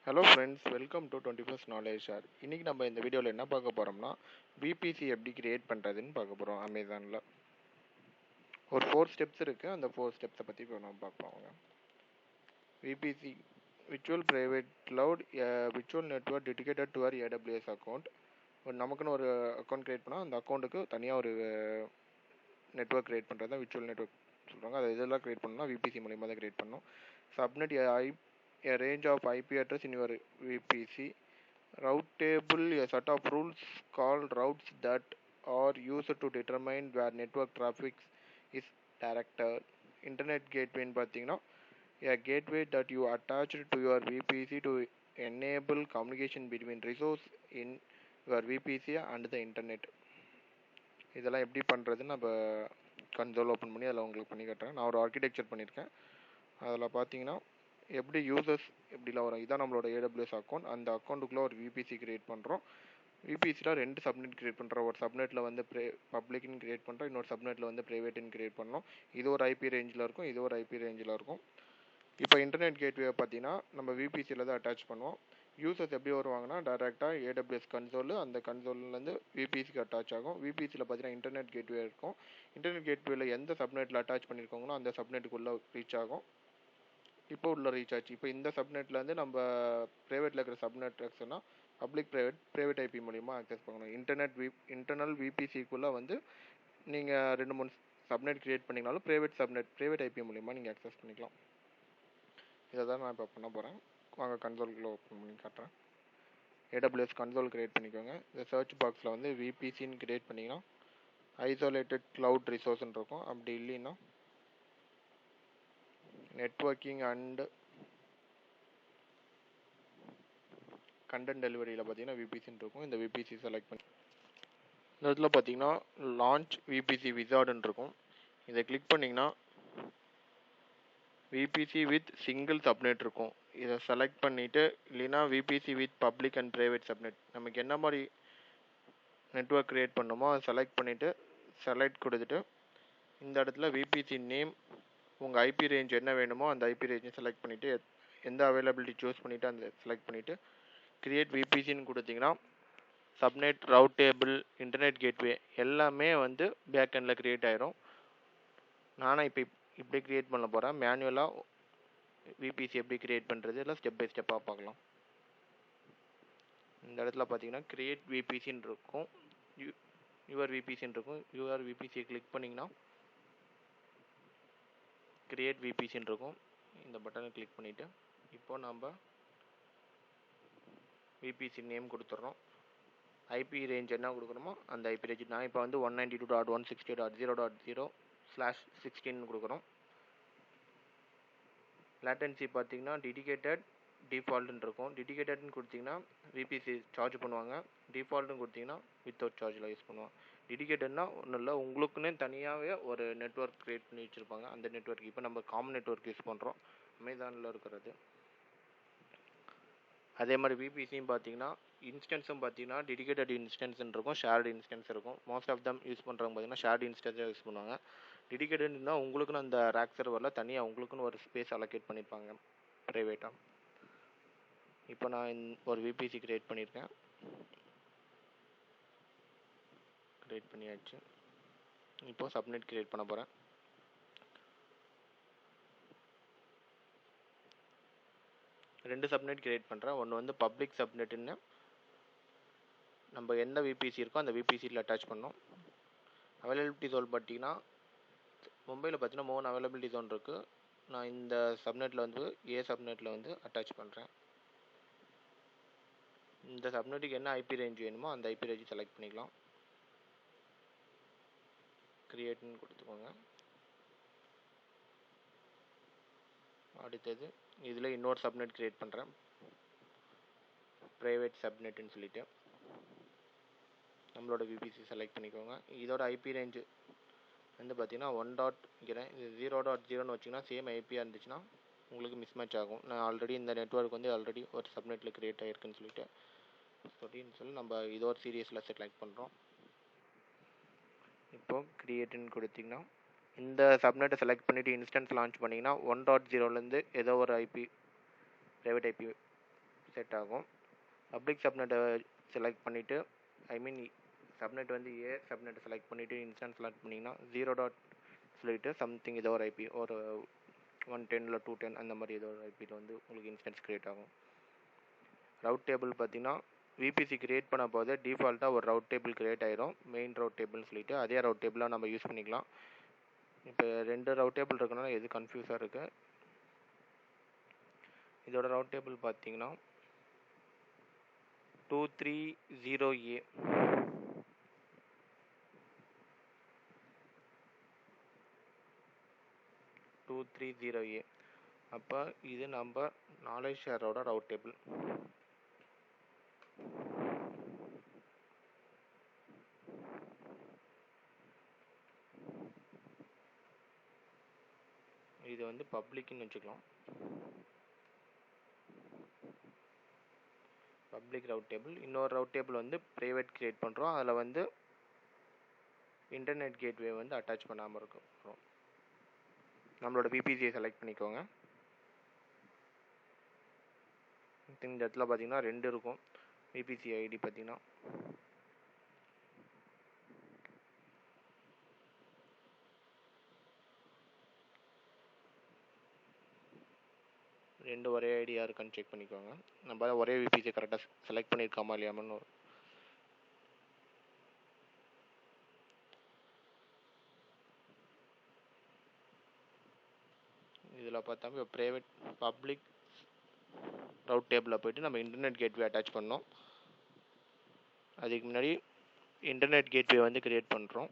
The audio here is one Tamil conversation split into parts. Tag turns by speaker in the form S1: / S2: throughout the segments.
S1: Hello friends, welcome to 21st knowledge share. இன்றைக்கி நம்ம இந்த வீடியோவில் என்ன பார்க்க போகிறோம்னா, விபிசி எப்படி கிரியேட் பண்ணுறதுன்னு பார்க்க போகிறோம். அமேசானில் ஒரு 4 ஸ்டெப்ஸ் இருக்குது. அந்த 4 ஸ்டெப்ஸை பற்றி இப்போ நம்ம பார்ப்போம். VPC virtual private cloud virtual network dedicated to our AWS account. நமக்குன்னு ஒரு அக்கௌண்ட் க்ரியேட் பண்ணால் அந்த அக்கௌண்ட்டுக்கு தனியாக ஒரு நெட்வொர்க் க்ரியேட் பண்ணுறது தான் விர்ச்சுவல் நெட்வொர்க் சொல்கிறாங்க. அதை இதெல்லாம் க்ரியேட் பண்ணணும்னா விபிசி மூலிமா தான் க்ரியேட் பண்ணணும். Subnet a range of IP address in your VPC. Route table, a set of rules called routes that are used to determine where network traffic is directed. Internet gateway பார்த்தீங்கன்னா a gateway that you attached to your VPC to enable communication between resource in your VPC and the internet. இதெல்லாம் எப்படி பண்ணுறதுன்னு நம்ம கன்சோல் ஓப்பன் பண்ணி அதில் உங்களுக்கு பண்ணி காட்டுறேன். நான் ஒரு ஆர்கிடெக்சர் பண்ணியிருக்கேன். அதில் பார்த்தீங்கன்னா எப்படி யூசர்ஸ் எப்படிலாம் வரும். இதான் நம்மளோட ஏடபிள்யூஎஸ் அக்கௌண்ட். அந்த அக்கௌண்ட்டுக்குள்ளே ஒரு விபிசி கிரியேட் பண்ணுறோம். விபிசியில் 2 சப்நெட் கிரியேட் பண்ணுறோம். ஒரு சப்நெட்டில் வந்து பப்ளிக்னு கிரியேட் பண்ணுறோம், இன்னொரு சப்நெட்டில் வந்து ப்ரைவேட்னு கிரியேட் பண்ணோம். இது ஒரு ஐபி ரேஞ்சில் இருக்கும், இது ஒரு ஐபி ரேஞ்சில் இருக்கும். இப்போ இன்டர்நெட் கேட்வே பார்த்தீங்கன்னா நம்ம விபிசியில் தான் அட்டாச் பண்ணுவோம். யூசர்ஸ் எப்படி வருவாங்கன்னா டேரெக்டாக ஏடபிள்யூஎஸ் கன்சோல், அந்த கன்சோல்லேருந்து விபிசிக்கு அட்டாச் ஆகும். விபிசியில் பார்த்தீங்கன்னா இன்டர்நெட் கேட்வே இருக்கும். இன்டர்நெட் கேட்வேல எந்த சப்நெட்டில் அட்டாச் பண்ணியிருக்காங்களோ அந்த சப்நெட்டுக்குள்ளே ரீச் ஆகும். இப்போ உள்ள ரீச் ஆச்சு. இப்போ இந்த சப்நெட்லேருந்து நம்ம ப்ரைவேட்டில் இருக்கிற சப்நெட்ஸ்னால் ப்ரைவேட் ஐபி மூலிமா ஆக்சஸ் பண்ணணும். இன்டர்னல் விபிசிக்குள்ளே வந்து நீங்கள் 2-3 சப்நெட் க்ரியேட் பண்ணிங்கனாலும் ப்ரைவேட் ஐபி மூலிமா நீங்கள் ஆக்சஸ் பண்ணிக்கலாம். இதை தான் நான் இப்போ பண்ண போகிறேன். வாங்க கன்சோல்குள்ளே ஓப்பன் பண்ணி காட்டுறேன். ஏடபிள்யூஎஸ் கன்சோல் க்ரியேட் பண்ணிக்கோங்க. இந்த சர்ச் பாக்ஸில் வந்து விபிசின்னு க்ரியேட் பண்ணிங்கன்னா ஐசோலேட்டட் க்ளவுட் ரிசோர்ஸ்ன்னு இருக்கும். அப்படி இல்லைன்னா நெட்வொர்க்கிங் அண்ட் கண்டென்ட் டெலிவரியில் பார்த்தீங்கன்னா விபிசின்னு இருக்கும். இந்த விபிசி செலக்ட் பண்ணி இந்த இடத்துல பார்த்தீங்கன்னா லான்ச் விபிசி விசார்டுன்னு இருக்கும். இதை கிளிக் பண்ணிங்கன்னா விபிசி வித் சிங்கிள் சப்நெட் இருக்கும். இதை செலக்ட் பண்ணிவிட்டு இல்லைன்னா VBC with public and private subnet நமக்கு என்ன மாதிரி நெட்வொர்க் க்ரியேட் பண்ணணுமோ அதை செலக்ட் பண்ணிவிட்டு செலக்ட் கொடுத்துட்டு இந்த இடத்துல விபிசி நேம் உங்கள் ஐபி ரேஞ்ச் என்ன வேணுமோ அந்த ஐபி ரேஞ்சை செலக்ட் பண்ணிவிட்டு எந்த அவைலபிலிட்டி சூஸ் பண்ணிவிட்டு அந்த செலக்ட் பண்ணிவிட்டு கிரியேட் விபிசின்னு கொடுத்தீங்கன்னா subnet, route table, internet gateway எல்லாமே வந்து பேக் எண்டில் க்ரியேட் ஆகிரும். நானும் இப்போ இப்படி க்ரியேட் பண்ண போகிறேன். மேனுவலாக விபிசி எப்படி க்ரியேட் பண்ணுறது இல்லை ஸ்டெப் பை ஸ்டெப்பாக பார்க்கலாம். இந்த இடத்துல பார்த்தீங்கன்னா கிரியேட் விபிசின்னு இருக்கும், யுவர் விபிசின்னு இருக்கும். யுவர் விபிசியை கிளிக் பண்ணிங்கன்னா கிரியேட் விபிசின்னு இருக்கும். இந்த பட்டனை கிளிக் பண்ணிவிட்டு இப்போ நம்ம விபிசி நேம் கொடுத்துட்றோம். ஐபி ரேஞ்ச் என்ன கொடுக்குறோமோ அந்த ஐபி ரேஞ்ச். நான் இப்போ வந்து 192.168.0.0/16 கொடுக்குறோம். லேட்டன்சி பார்த்தீங்கன்னா டெடிகேட்டட் டிஃபால்ட்டுன்னு இருக்கும். டெடிகேட்டட்னு கொடுத்தீங்கன்னா விபிசி சார்ஜ் பண்ணுவாங்க. டிஃபால்ட்டுன்னு கொடுத்தீங்கன்னா வித்தவுட் சார்ஜில் யூஸ் பண்ணுவாங்க. டெடிகேட்டட்னா ஒன்றும் இல்லை, உங்களுக்குன்னே தனியாகவே ஒரு நெட்வொர்க் க்ரியேட் பண்ணி வச்சுருப்பாங்க. அந்த நெட்வொர்க் இப்போ நம்ம காமன் நெட்வொர்க் யூஸ் பண்ணுறோம் அமேசானில் இருக்கிறது. அதே மாதிரி விபிசியும் பார்த்தீங்கன்னா இன்ஸ்டன்ஸும் பார்த்தீங்கன்னா டெடிகேட்டட் இன்ஸ்டன்ஸ்ன்னு இருக்கும், ஷேர்டு இன்ஸ்டன்ஸ் இருக்கும். மோஸ்ட் ஆஃப் தம் யூஸ் பண்ணுறவங்க பார்த்தீங்கன்னா ஷேர்டு இன்ஸ்டன்ஸாக யூஸ் பண்ணுவாங்க. டெடிகேட்டட்னா உங்களுக்குன்னு அந்த ரேக் சர்வரில் தனியாக உங்களுக்குன்னு ஒரு ஸ்பேஸ் அலோகேட் பண்ணியிருப்பாங்க ப்ரைவேட்டாக. இப்போ நான் ஒரு விபிசி க்ரியேட் பண்ணியிருக்கேன். க்ரியேட் பண்ணியாச்சு. இப்போ சப்நெட் க்ரியேட் பண்ண போகிறேன். ரெண்டு சப்நெட் க்ரியேட் பண்ணுறேன். ஒன்று வந்து பப்ளிக் சப்நெட்டுன்னு நம்ம எந்த விபிசி இருக்கோ அந்த விபிசியில் அட்டாச் பண்ணோம். அவைலபிலிட்டி ஜோன் பார்த்தீங்கன்னா மும்பையில் பார்த்தீங்கன்னா 3 அவைலபிலிட்டி ஜோன் இருக்குது. நான் இந்த சப்நெட்டில் வந்து சப்நெட்டில் வந்து அட்டாச் பண்ணுறேன். இந்த சப்நெட்டுக்கு என்ன ஐபி ரேஞ்ச் வேணுமோ அந்த ஐபி ரேஞ்சு செலக்ட் பண்ணிக்கலாம். கிரியேட்னு கொடுத்துக்கோங்க. அடுத்தது இதில் இன்னொரு சப்நெட் க்ரியேட் பண்ணுறேன், ப்ரைவேட் சப்நெட்டுன்னு சொல்லிவிட்டு நம்மளோட விபிசி செலக்ட் பண்ணிக்கோங்க. இதோட ஐபி ரேஞ்சு வந்து பார்த்தீங்கன்னா 1.0 இது 0.0ன்னு வச்சிங்கன்னா சேம் ஐபியாக இருந்துச்சுன்னா உங்களுக்கு மிஸ் மேட்ச் ஆகும். நான் ஆல்ரெடி இந்த நெட்வொர்க் வந்து ஆல்ரெடி ஒரு சப்நெட்டில் க்ரியேட் ஆகிருக்குன்னு சொல்லி நம்ம இதோ ஒரு சீரியஸில் செலக்ட் பண்ணுறோம். இப்போ க்ரியேட்டுன்னு கொடுத்திங்கன்னா இந்த சப்நெட்டை செலக்ட் பண்ணிவிட்டு இன்ஸ்டன்ஸ் லான்ச் பண்ணிங்கன்னா 1.0லேருந்து ஏதோ ஒரு ஐபி ப்ரைவேட் ஐபி செட் ஆகும். பப்ளிக் சப்நெட்டை செலக்ட் பண்ணிவிட்டு சப்நெட் வந்து சப்நெட்டை செலக்ட் பண்ணிவிட்டு இன்ஸ்டான்ஸ் செலக்ட் பண்ணிங்கன்னா 0. சொல்லிவிட்டு சம்திங் ஏதோ ஒரு ஐபி ஒரு 110 இல்லை 210 அந்த மாதிரி ஏதோ ஒரு ஐபியில் வந்து உங்களுக்கு இன்ஸ்டன்ஸ் க்ரியேட் ஆகும். ரவுட் டேபிள் பார்த்தீங்கன்னா விபிசி க்ரியேட் பண்ண போது டிஃபால்ட்டாக ஒரு ரவுட் டேபிள் க்ரியேட் ஆயிரும், மெயின் ரவுட் டேபிள்னு சொல்லிட்டு. அதே ரவுட் டேபிளாக நம்ம யூஸ் பண்ணிக்கலாம். இப்போ 2 ரவுட் டேபிள் இருக்குன்னா எது கன்ஃபியூஸாக இருக்குது. இதோட ரவுட் டேபிள் பார்த்தீங்கன்னா 230A 230A. அப்போ இது நம்ம நாலேஜ் ஷேரோட ரவுட் டேபிள். இது வந்து பப்ளிக்னு வச்சுக்கலாம். Public route table. இன்னொரு ரவுட் டேபிள் வந்து ப்ரைவேட் க்ரியேட் பண்ணுறோம். அதில் வந்து இன்டர்நெட் கேட்வே வந்து அட்டாச் பண்ணாமல் இருக்கும். நம்மளோட விபிசியை செலக்ட் பண்ணிக்கோங்க. இந்த இடத்துல பார்த்தீங்கன்னா 2 இருக்கும். விபிசி ஐடி பார்த்தீங்கன்னா ரெண்டு ஒரே ஐடியாக இருக்கான்னு செக் பண்ணிக்கோங்க. நம்ம ஒரே விபிசியை கரெக்டாக செலக்ட் பண்ணியிருக்காமா இல்லையாமன்னு. இதில் பார்த்தா இப்போ ப்ரைவேட் பப்ளிக் ரவுட் டேபிளில் போய்ட்டு நம்ம இன்டர்நெட் கேட்வே அட்டாச் பண்ணோம். அதுக்கு முன்னாடி இன்டர்நெட் கேட்வே வந்து க்ரியேட் பண்ணுறோம்.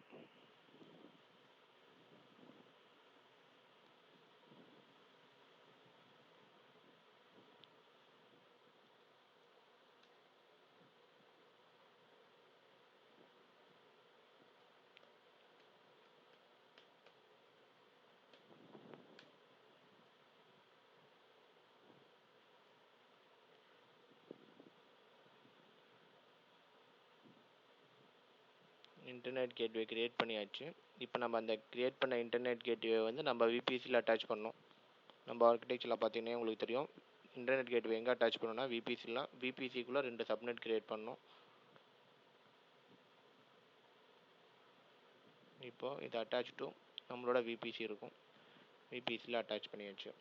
S1: இன்டர்நெட் கேட்வே க்ரியேட் பண்ணியாச்சு. இப்போ நம்ம அந்த க்ரியேட் பண்ண இன்டர்நெட் கேட்வே வந்து நம்ம விபிசியில் அட்டாச் பண்ணோம். நம்ம ஆர்கிடெக்சரில் பார்த்தீங்கன்னா உங்களுக்கு தெரியும், இன்டர்நெட் கேட்வே எங்கே அட்டாச் பண்ணோம்னா விபிசிக்குள்ளே 2 சப்நெட் க்ரியேட் பண்ணோம். இப்போது இது அட்டாச் டு நம்மளோட விபிசி இருக்கும். விபிசியில் அட்டாச் பண்ணியாச்சு.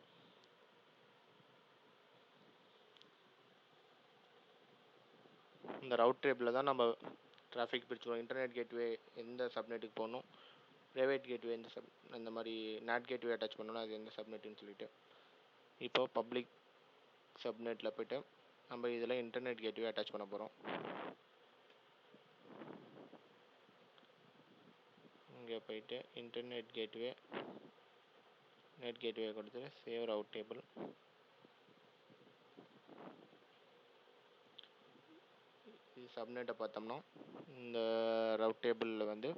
S1: இந்த ரவுட் டேபிளில் தான் நம்ம டிராஃபிக் பிரிச்சுருவோம். இன்டர்நெட் கேட்வே எந்த சப்நெட்டுக்கு போகணும், ப்ரைவேட் கேட்வே எந்த இந்த மாதிரி நேட் கேட்வே அட்டாச் பண்ணணும், அது எந்த சப்நெட்டுன்னு சொல்லிட்டு. இப்போ பப்ளிக் சப்நெட்டில் போய்ட்டு நம்ம இதில் இன்டர்நெட் கேட்வே அட்டாச் பண்ண போகிறோம். இங்கே போய்ட்டு இன்டர்நெட் கேட்வே நெட் கேட்வே கொடுத்துட்டு சேவ் ரவுட் டேபிள். இது சப்நெட்டை பார்த்தோம்னா இந்த ரவுட் டேபிளில் வந்து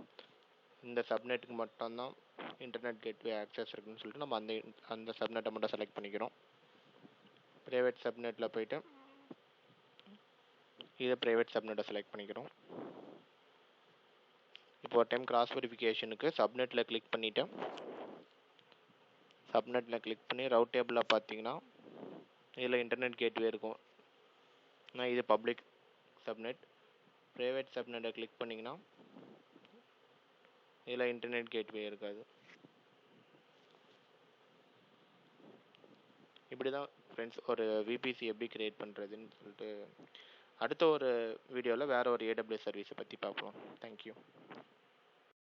S1: இந்த சப்நெட்டுக்கு மட்டும்தான் இன்டர்நெட் கேட்வே ஆக்சஸ் இருக்குன்னு சொல்லிட்டு நம்ம அந்த சப்நெட்டை மட்டும் செலக்ட் பண்ணிக்கிறோம். ப்ரைவேட் சப்நெட்டில் போய்ட்டு இதை ப்ரைவேட் சப்நெட்டை செலக்ட் பண்ணிக்கிறோம். இப்போ ஒரு டைம் கிராஸ் வெரிஃபிகேஷனுக்கு சப்நெட்டில் கிளிக் பண்ணிவிட்டு ரவுட் டேபிளில் பார்த்தீங்கன்னா இதில் இன்டர்நெட் கேட்வே இருக்கும். ஆனால் இது பப்ளிக் சப்நெட். ப்ரைவேட் சப்நெட்டை கிளிக் பண்ணிங்கன்னா இதில் இன்டர்நெட் கேட்வே இருக்காது. இப்படி தான் ஃப்ரெண்ட்ஸ் ஒரு விபிசி எப்படி க்ரியேட் பண்ணுறதுன்னு சொல்லிட்டு அடுத்த ஒரு வீடியோவில் வேறு ஒரு ஏடபிள்யூஎஸ் சர்வீஸை பற்றி பார்ப்போம். தேங்க்யூ.